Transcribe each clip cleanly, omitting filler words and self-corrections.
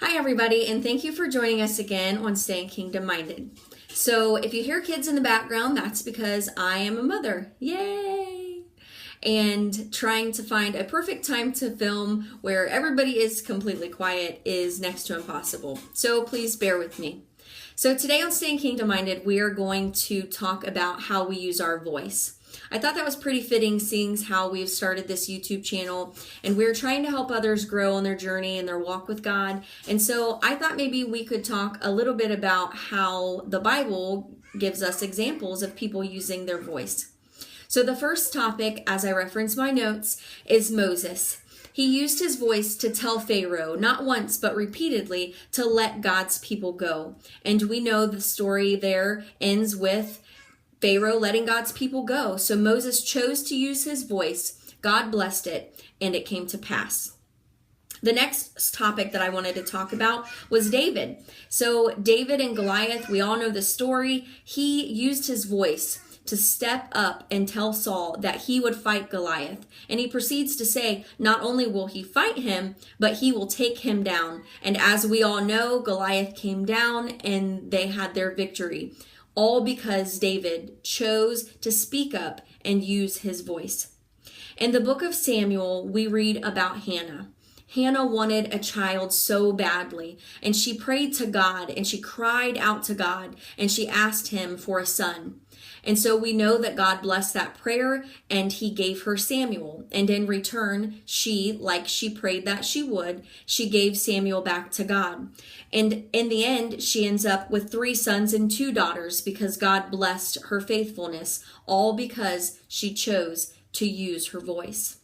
Hi everybody, and thank you for joining us again on Staying Kingdom Minded. So if you hear kids in the background, that's because I am a mother. Yay! And trying to find a perfect time to film where everybody is completely quiet is next to impossible. So please bear with me. So today on Staying Kingdom Minded, we are going to talk about how we use our voice. I thought that was pretty fitting, seeing how we've started this YouTube channel and we're trying to help others grow on their journey and their walk with God. And so I thought maybe we could talk a little bit about how the Bible gives us examples of people using their voice. So the first topic, as I reference my notes, is Moses. He used his voice to tell Pharaoh, not once, but repeatedly, to let God's people go. And we know the story there ends with Pharaoh letting God's people go. So Moses chose to use his voice. God blessed it, and it came to pass. The next topic that I wanted to talk about was David. So David and Goliath, we all know the story. He used his voice to step up and tell Saul that he would fight Goliath. And he proceeds to say, not only will he fight him, but he will take him down. And as we all know, Goliath came down and they had their victory. All because David chose to speak up and use his voice. In the book of Samuel, we read about Hannah. Hannah wanted a child so badly, and she prayed to God, and she cried out to God, and she asked him for a son. And so we know that God blessed that prayer, and he gave her Samuel. And in return, she, like she prayed that she would, she gave Samuel back to God. And in the end, she ends up with 3 sons and 2 daughters because God blessed her faithfulness, all because she chose to use her voice.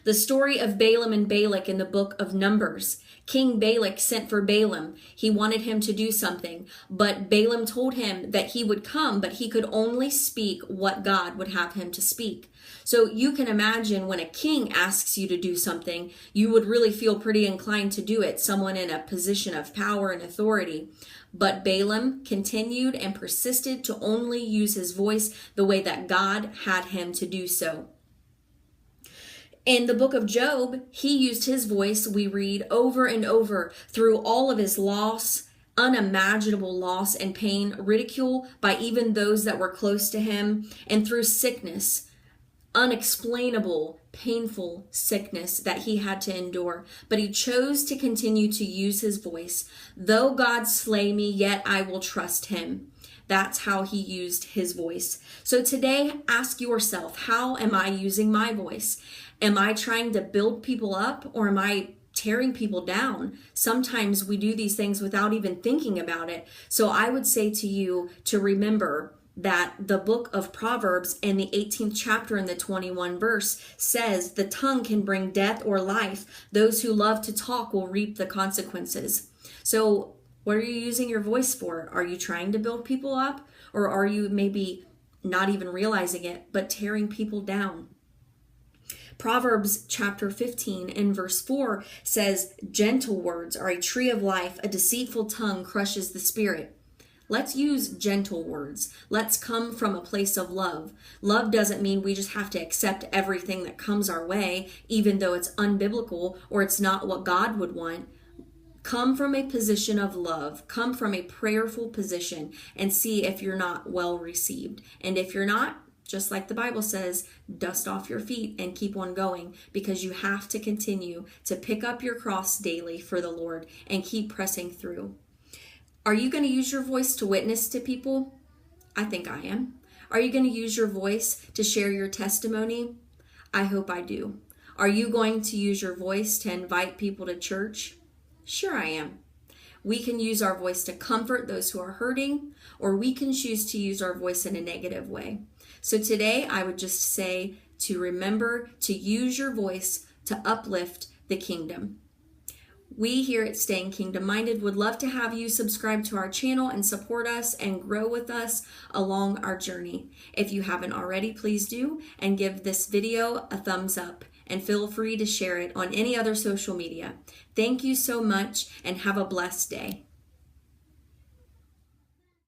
The story of Balaam and Balak in the book of Numbers. King Balak sent for Balaam. He wanted him to do something, but Balaam told him that he would come, but he could only speak what God would have him to speak. So you can imagine when a king asks you to do something, you would really feel pretty inclined to do it, someone in a position of power and authority. But Balaam continued and persisted to only use his voice the way that God had him to do so. In the book of Job, he used his voice, we read over and over, through all of his loss, unimaginable loss and pain, ridicule by even those that were close to him, and through sickness, unexplainable, painful sickness that he had to endure. But he chose to continue to use his voice. Though God slay me, yet I will trust him. That's how he used his voice. So today, ask yourself, how am I using my voice? Am I trying to build people up, or am I tearing people down? Sometimes we do these things without even thinking about it. So I would say to you to remember that the book of Proverbs in the 18th chapter in the 21 verse says the tongue can bring death or life. Those who love to talk will reap the consequences. So what are you using your voice for? Are you trying to build people up, or are you maybe not even realizing it, but tearing people down? Proverbs chapter 15 and verse 4 says, gentle words are a tree of life, a deceitful tongue crushes the spirit. Let's use gentle words. Let's come from a place of love. Love doesn't mean we just have to accept everything that comes our way, even though it's unbiblical or it's not what God would want. Come from a position of love. Come from a prayerful position and see if you're not well received. And if you're not, just like the Bible says, dust off your feet and keep on going, because you have to continue to pick up your cross daily for the Lord and keep pressing through. Are you going to use your voice to witness to people? I think I am. Are you going to use your voice to share your testimony? I hope I do. Are you going to use your voice to invite people to church? Sure I am. We can use our voice to comfort those who are hurting, or we can choose to use our voice in a negative way. So today I would just say to remember to use your voice to uplift the kingdom. We here at Staying Kingdom Minded would love to have you subscribe to our channel and support us and grow with us along our journey. If you haven't already, please do, and give this video a thumbs up, and feel free to share it on any other social media. Thank you so much and have a blessed day.